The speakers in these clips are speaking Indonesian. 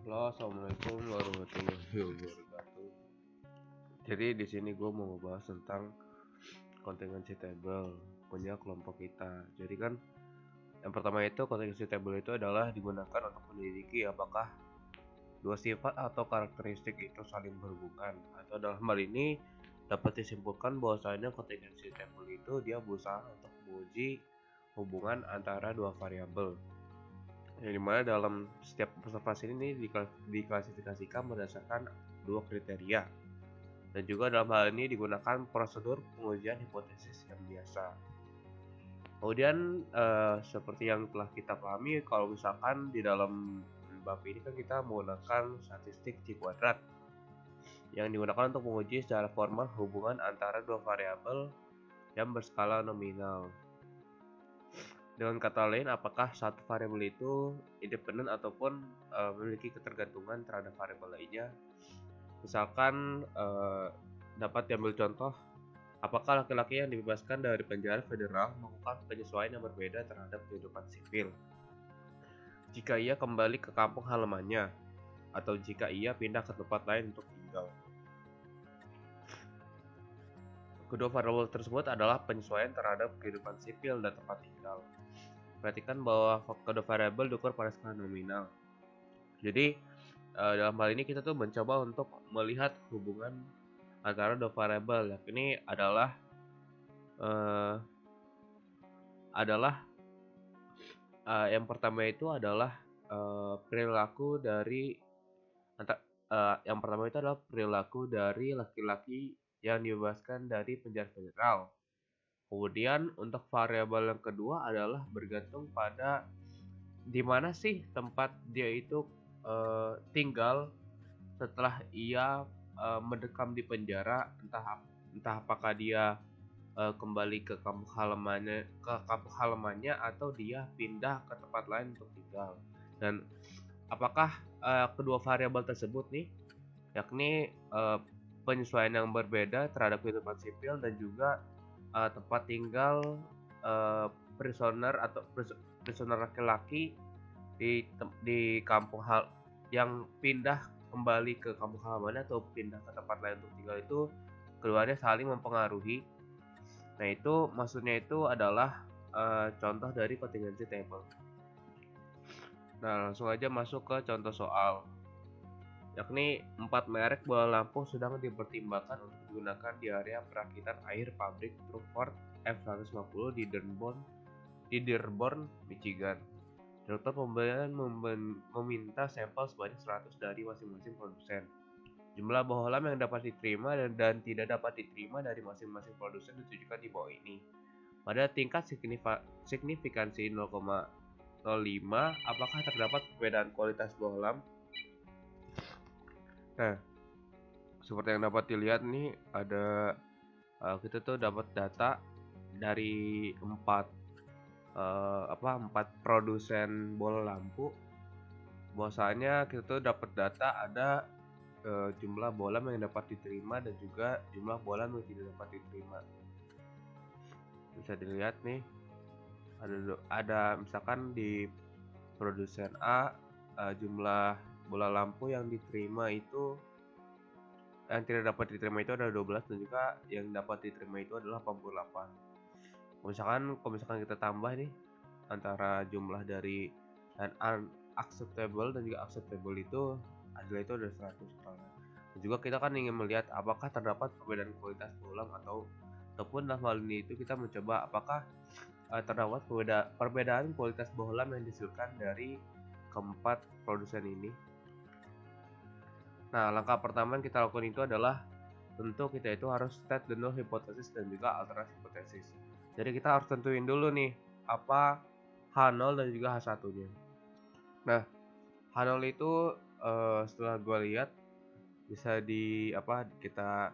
Halo, assalamualaikum warahmatullahi wabarakatuh. Jadi di sini gue mau ngebahas tentang contingency table punya kelompok kita. Jadi kan yang pertama itu contingency table itu adalah digunakan untuk menyelidiki apakah dua sifat atau karakteristik itu saling berhubungan, atau dalam hal ini dapat disimpulkan bahwasanya contingency table itu dia berusaha untuk menguji hubungan antara dua variabel, yang dimana dalam setiap observasi ini diklasifikasikan berdasarkan dua kriteria, dan juga dalam hal ini digunakan prosedur pengujian hipotesis yang biasa. Kemudian seperti yang telah kita pahami, kalau misalkan di dalam bab ini kan kita menggunakan statistik C kuadrat yang digunakan untuk menguji secara formal hubungan antara dua variabel yang berskala nominal. Dengan kata lain, apakah satu variabel itu independen ataupun memiliki ketergantungan terhadap variabel lainnya. Misalkan dapat diambil contoh, apakah laki-laki yang dibebaskan dari penjara federal melakukan penyesuaian yang berbeda terhadap kehidupan sipil jika ia kembali ke kampung halamannya, atau jika ia pindah ke tempat lain untuk tinggal. Kedua variabel tersebut adalah penyesuaian terhadap kehidupan sipil dan tempat tinggal. Perhatikan bahwa kedua variabel diukur pada skala nominal. Jadi dalam hal ini kita tuh mencoba untuk melihat hubungan antara dua variabel. Ini adalah yang pertama itu adalah perilaku dari yang pertama itu adalah perilaku dari laki-laki yang dibebaskan dari penjara federal. Kemudian untuk variabel yang kedua adalah bergantung pada di mana sih tempat dia itu tinggal setelah ia mendekam di penjara, entah apakah dia kembali ke kampung halamannya atau dia pindah ke tempat lain untuk tinggal. Dan apakah kedua variabel tersebut nih, yakni penyesuaian yang berbeda terhadap kehidupan sipil dan juga tempat tinggal prisoner laki-laki di kampung yang pindah kembali ke kampung halamannya atau pindah ke tempat lain untuk tinggal, itu keduanya saling mempengaruhi. Nah, itu maksudnya itu adalah contoh dari contingency table. Nah, langsung aja masuk ke contoh soal, yakni 4 merek bola lampu sedang dipertimbangkan untuk digunakan di area perakitan air pabrik Truford F150 di Dearborn, Michigan. Direktur pembelian meminta sampel sebanyak 100 dari masing-masing produsen. Jumlah bohlam yang dapat diterima dan tidak dapat diterima dari masing-masing produsen ditunjukkan di bawah ini. Pada tingkat signifikansi 0,05, apakah terdapat perbedaan kualitas bohlam? Nah, seperti yang dapat dilihat nih, ada kita tuh dapat data dari 4 produsen bola lampu. Bahwasanya kita tuh dapat data ada jumlah bohlam yang dapat diterima dan juga jumlah bohlam yang tidak dapat diterima. Bisa dilihat nih, ada misalkan di produsen A jumlah bola lampu yang diterima itu, yang tidak dapat diterima itu adalah 12, dan juga yang dapat diterima itu adalah 88. Kalau misalkan kita tambah nih antara jumlah dari unacceptable dan juga acceptable itu adalah 100. Dan juga kita kan ingin melihat apakah terdapat perbedaan kualitas bohlam ataupun dalam hal ini itu kita mencoba apakah terdapat perbedaan kualitas bohlam yang dihasilkan dari keempat produsen ini. Nah, langkah pertama yang kita lakukan itu adalah tentu kita itu harus state the null hypothesis dan juga alternate hypothesis. Jadi kita harus tentuin dulu nih apa H0 dan juga H1-nya. Nah, H0 itu setelah gue lihat bisa kita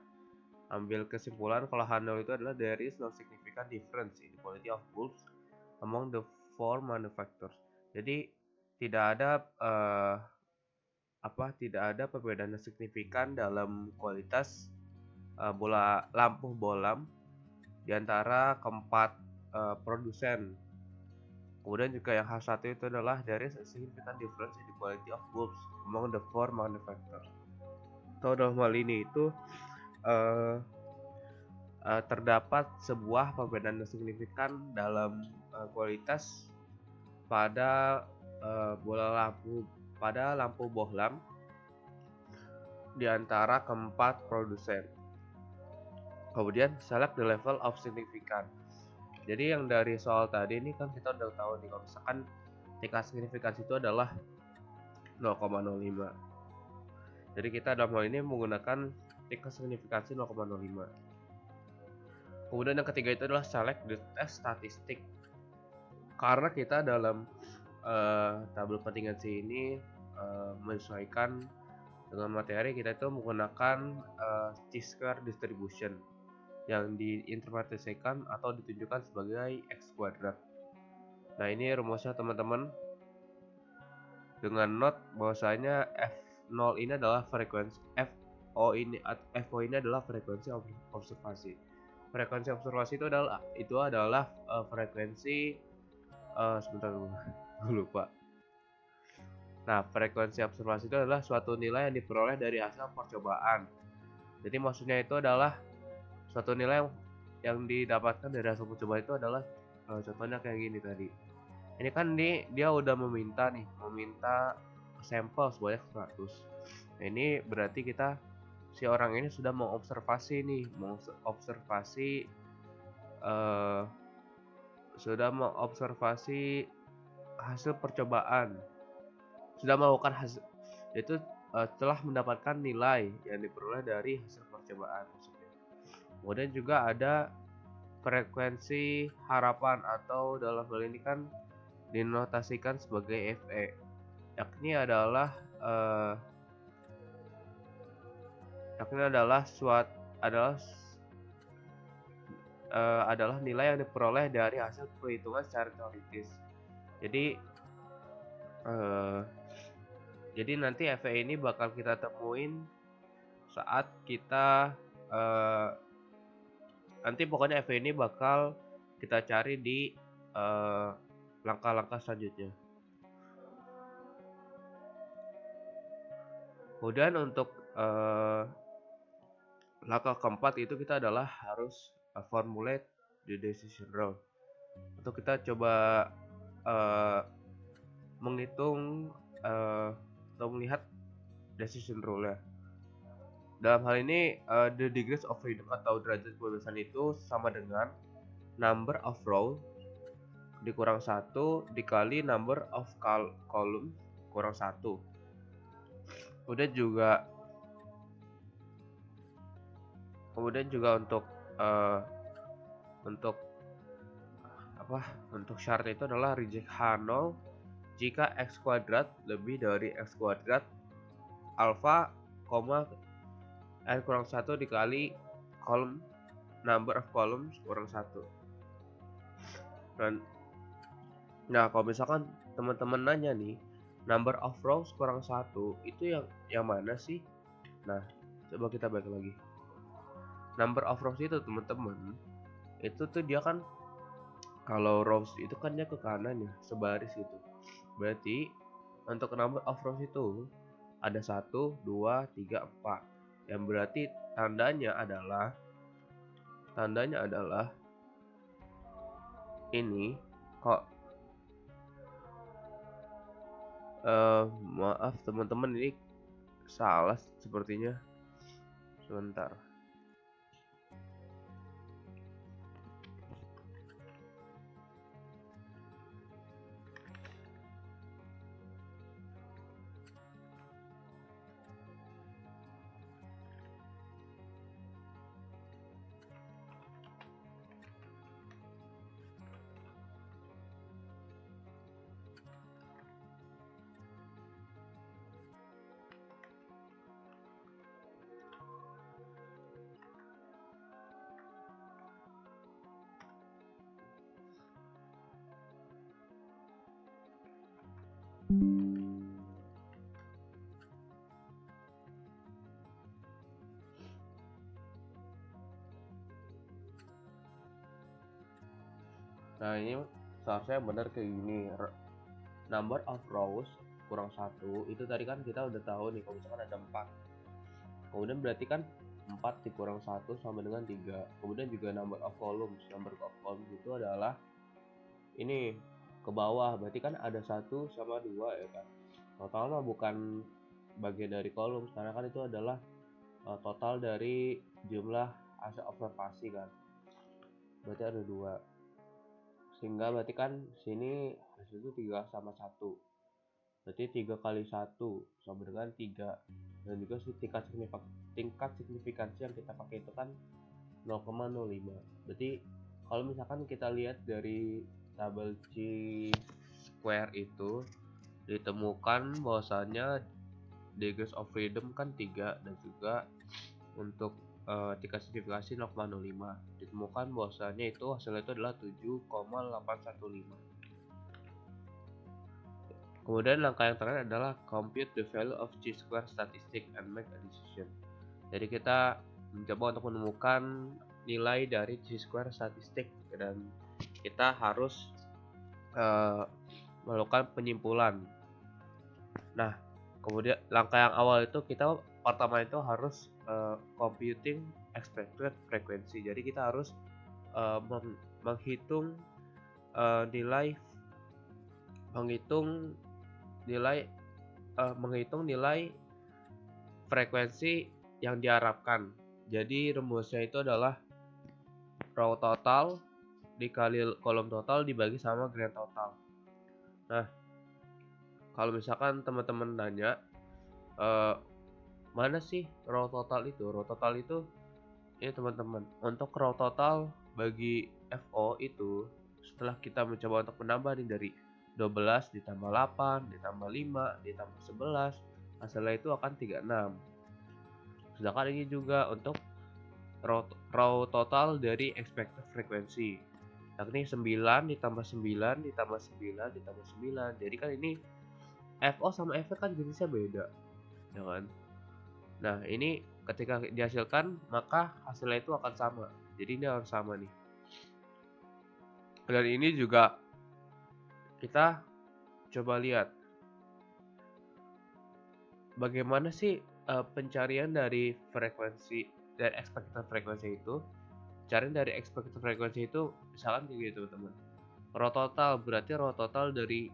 ambil kesimpulan kalau H0 itu adalah there is no significant difference in the quality of bulbs among the 4 manufacturers. Jadi tidak ada perbedaan yang signifikan dalam kualitas lampu bohlam di antara keempat produsen. Kemudian juga yang H1 itu adalah there is a significant difference in the quality of bulbs among the four manufacturers. Atau dalam hal ini itu uh, terdapat sebuah perbedaan yang signifikan dalam kualitas pada lampu bohlam di antara keempat produsen. Kemudian select the level of significance. Jadi yang dari soal tadi ini kan kita udah tahu nih kalau misalkan tingkat signifikansi itu adalah 0,05. Jadi kita dalam hal ini menggunakan tingkat signifikansi 0,05. Kemudian yang ketiga itu adalah select the test statistic. Karena kita dalam tabel kontingensi ini menyesuaikan dengan materi, kita itu menggunakan chi-square distribution yang diinterpretasikan atau ditunjukkan sebagai x kuadrat. Nah, ini rumusnya teman-teman dengan not bahwasanya F0 ini adalah frekuensi FO ini adalah frekuensi observasi. Frekuensi observasi itu adalah frekuensi sebentar dulu, gue lupa. Nah, frekuensi observasi itu adalah suatu nilai yang diperoleh dari hasil percobaan. Jadi maksudnya itu adalah suatu nilai yang didapatkan dari hasil percobaan itu adalah contohnya kayak gini tadi. Ini kan dia udah meminta sampel sebanyak 100. Nah, ini berarti si orang ini sudah mengobservasi hasil percobaan. Sudah melakukan hasil itu telah mendapatkan nilai yang diperoleh dari hasil percobaan maksudnya. Kemudian juga ada frekuensi harapan atau dalam hal ini kan dinotasikan sebagai FE, yakni adalah nilai yang diperoleh dari hasil perhitungan secara teoritis. Jadi nanti FE ini bakal kita temuin saat kita nanti pokoknya FE ini bakal kita cari di langkah-langkah selanjutnya. Kemudian untuk langkah keempat itu kita harus formulate the decision rule. Untuk kita coba menghitung atau melihat decision rule-nya. Dalam hal ini the degrees of freedom atau derajat kebebasan itu sama dengan number of rows dikurang 1 dikali number of columns kurang 1. Kemudian juga untuk syarat itu adalah reject H0 jika x kuadrat lebih dari x kuadrat alpha, n kurang 1 dikali number of columns kurang 1. Nah, kalau misalkan teman-teman nanya nih, number of rows kurang 1 itu yang mana sih? Nah, coba kita balik lagi. Number of rows itu teman-teman, itu tuh dia kan kalau rows itu kan dia ke kanan ya, sebaris gitu. Berarti untuk number of rows itu ada 1, 2, 3, 4. Yang berarti tandanya adalah ini kok maaf teman-teman, ini salah sepertinya. Sebentar. Nah, ini seharusnya benar kayak gini. Number of rows kurang 1 itu tadi kan kita udah tahu nih, kalau misalkan ada 4, kemudian berarti kan 4 dikurang 1 sama dengan 3. Kemudian juga number of columns itu adalah ini ke bawah, berarti kan ada 1 sama 2 ya kan. Total mah bukan bagian dari kolom, karena kan itu adalah total dari jumlah hasil observasi kan, berarti ada 2, sehingga berarti kan sini hasil itu 3 sama 1, berarti 3 kali 1 sama dengan 3. Dan juga tingkat signifikansi yang kita pakai itu kan 0,05. Berarti kalau misalkan kita lihat dari tabel chi-square itu ditemukan bahwasanya degrees of freedom kan 3, dan juga untuk tingkat signifikansi 0,05 ditemukan bahwasanya itu hasilnya itu adalah 7,815. Kemudian langkah yang terakhir adalah compute the value of chi-square statistic and make a decision. Jadi kita mencoba untuk menemukan nilai dari chi-square statistik, dan kita harus melakukan penyimpulan. Nah, kemudian langkah yang awal itu kita pertama itu harus computing expected frequency. Jadi kita harus menghitung nilai frekuensi yang diharapkan. Jadi rumusnya itu adalah row total dikali kolom total dibagi sama grand total. Nah, kalau misalkan teman-teman nanya mana sih row total itu? Row total itu ini teman-teman, untuk row total bagi FO itu setelah kita mencoba untuk menambah nih dari 12 ditambah 8 ditambah 5 ditambah 11, hasilnya itu akan 36. Sedangkan ini juga untuk row total dari expected frequency, yakni 9 ditambah 9 ditambah 9 ditambah 9. Jadi kan ini FO sama FV kan jenisnya beda, ya kan? Nah, ini ketika dihasilkan maka hasilnya itu akan sama. Jadi ini harus sama nih. Dan ini juga kita coba lihat bagaimana sih pencarian dari frekuensi dari expected frekuensi itu. Carian dari expected frekuensi itu misalkan kayak gitu teman-teman. Row total berarti row total dari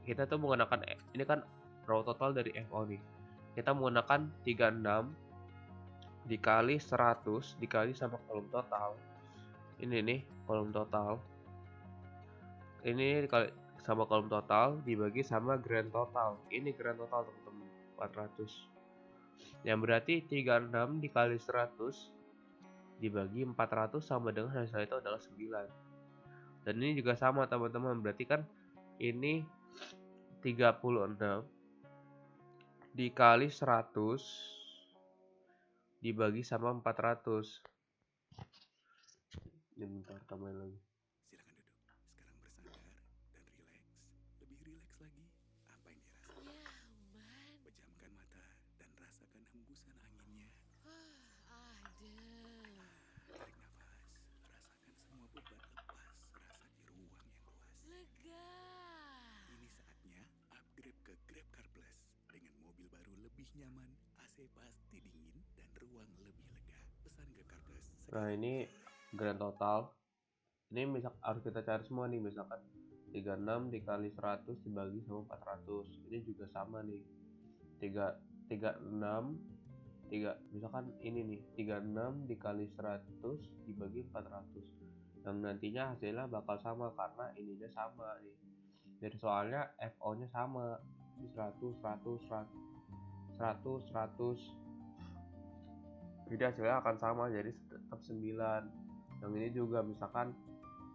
kita tuh menggunakan ini kan row total dari FO nih. Kita menggunakan 36 dikali 100 dikali sama kolom total. Ini nih kolom total. Ini dikali sama kolom total dibagi sama grand total. Ini grand total teman-teman, 400. Yang berarti 36 dikali 100 dibagi 400 sama dengan hasil itu adalah 9. Dan ini juga sama teman-teman, berarti kan ini 36 dikali 100 dibagi sama 400. Ini bentar tambahin lagi. Silakan duduk. Sekarang bersandar dan rileks. Lebih rileks lagi. Apa yang dirasakan? Ya, Uman. Pejamkan mata dan rasakan hembusan anginnya. Adem. Tarik nafas. Rasakan semua beban lepas. Rasa di ruang yang luas. Lega. Ini saatnya upgrade ke Grab Car Plus. Dengan mobil baru lebih nyaman, AC pasti dingin, dan ruang lebih lega. Pesan Grab Car Plus. Nah, ini grand total. Ini misal harus kita cari semua nih, misalkan 36 dikali 100 dibagi sama 400. Ini juga sama nih. 36 misalkan ini nih 36 dikali 100 dibagi 400. Yang nantinya hasilnya bakal sama karena ininya sama nih. Jadi soalnya FO-nya sama. Di 100 100 100. Jadi hasilnya akan sama, jadi tetap 9. Yang ini juga misalkan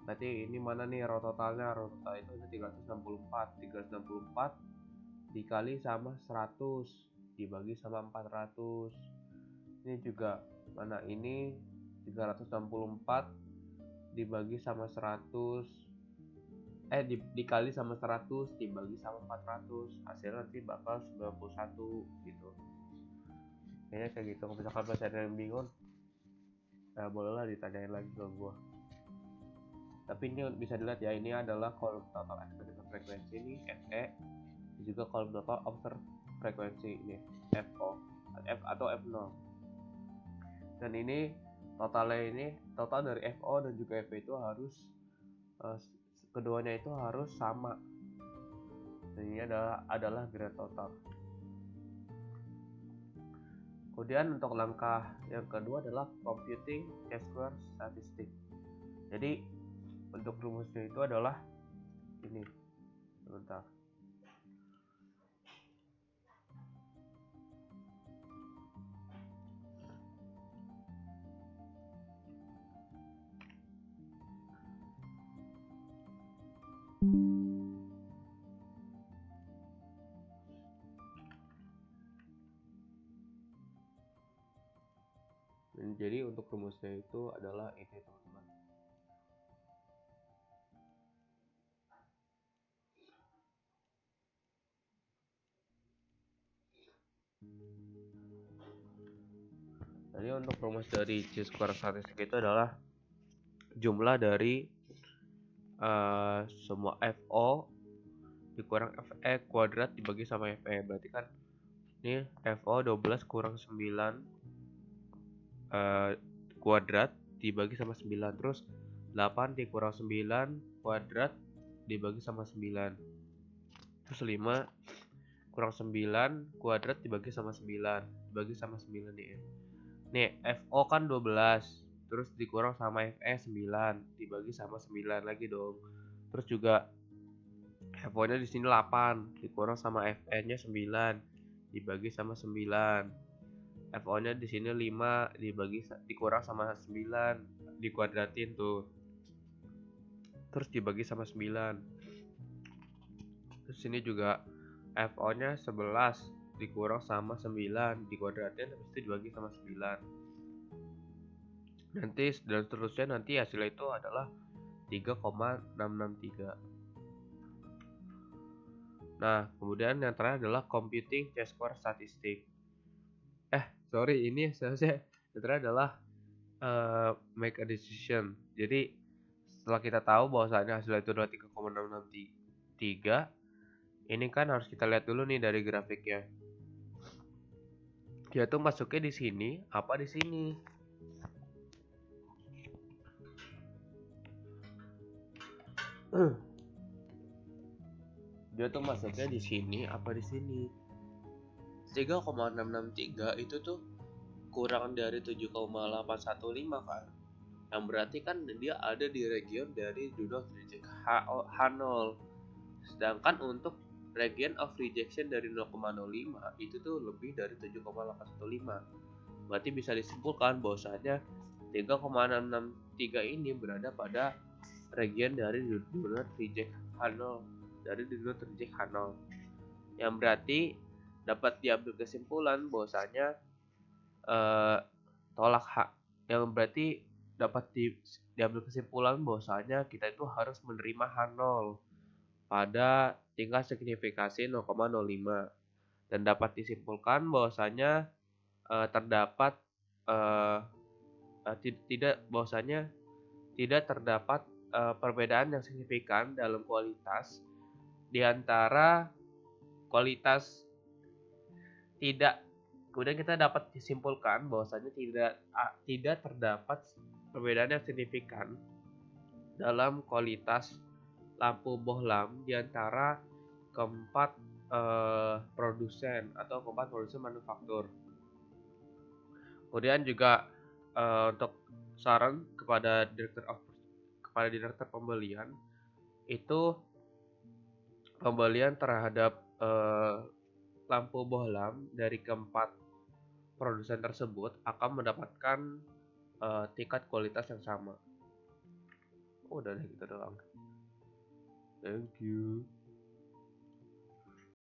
berarti ini mana nih row totalnya? Row total itu ada 364 dikali sama 100 dibagi sama 400. Ini juga mana ini 364 dibagi sama 100 dikali sama 100 dibagi sama 400, hasilnya nanti bakal 91 gitu. Kayaknya kayak gitu. Kalau misalkan masih ada yang bingung, nah bolehlah ditanyain lagi ke gua. Tapi ini bisa dilihat ya, ini adalah column total expected frequency, ini FE, dan juga column total observed frequency, ini FO atau F0. Dan ini totalnya, ini total dari FO dan juga FE itu harus keduanya itu harus sama. Dan ini adalah grand total. Kemudian untuk langkah yang kedua adalah computing chi-square statistic. Jadi untuk rumusnya itu adalah ini. Sebentar. Jadi untuk rumusnya itu adalah ini, teman-teman. Jadi untuk rumus dari chi-square statistik itu adalah jumlah dari semua FO dikurang FE kuadrat dibagi sama FE. Berarti kan ini FO 12 kurang 9 kuadrat dibagi sama 9. Terus 8 dikurang 9 kuadrat dibagi sama 9. Terus 5 kurang 9 kuadrat dibagi sama 9. Dibagi sama 9 nih ya. Nih FO kan 12. Terus dikurang sama FE 9. Dibagi sama 9 lagi dong. Terus juga FO-nya di sini 8. Dikurang sama FE-nya 9. Dibagi sama 9. FO-nya di sini 5 dikurang sama 9, dikuadratin tuh. Terus dibagi sama 9. Terus sini juga FO-nya 11 dikurang sama 9, dikuadratin habis itu dibagi sama 9. Nanti dan seterusnya, nanti hasilnya itu adalah 3,663. Nah, kemudian yang terakhir adalah computing chi-square statistic. Sorry, ini seharusnya yang terakhir adalah make a decision. Jadi setelah kita tahu bahwasanya hasilnya itu adalah 3,663, ini kan harus kita lihat dulu nih dari grafiknya. Dia tuh masuknya di sini apa di sini? Dia tuh masuknya di sini apa di sini? 3,663 itu tuh kurang dari 7,815 kan. Yang berarti kan dia ada di region dari Rudolph reject H0. Sedangkan untuk region of rejection dari 0,05 itu tuh lebih dari 7,815. Berarti bisa disimpulkan bahwasanya 3,663 ini berada pada region dari Rudolph reject H0, dari Rudolph reject H0. Yang berarti dapat diambil kesimpulan bahwasanya tolak H, yang berarti dapat diambil kesimpulan bahwasanya kita itu harus menerima H0 pada tingkat signifikasi 0,05, dan dapat disimpulkan bahwasanya terdapat tidak terdapat perbedaan yang signifikan dalam kualitas di antara kualitas tidak. Kemudian kita dapat disimpulkan bahwasanya tidak terdapat perbedaan yang signifikan dalam kualitas lampu bohlam di antara keempat produsen atau keempat produsen manufaktur. Kemudian juga untuk saran kepada direktur pembelian itu, pembelian terhadap lampu bohlam dari keempat produsen tersebut akan mendapatkan tingkat kualitas yang sama. Udah deh, gitu doang. Thank you.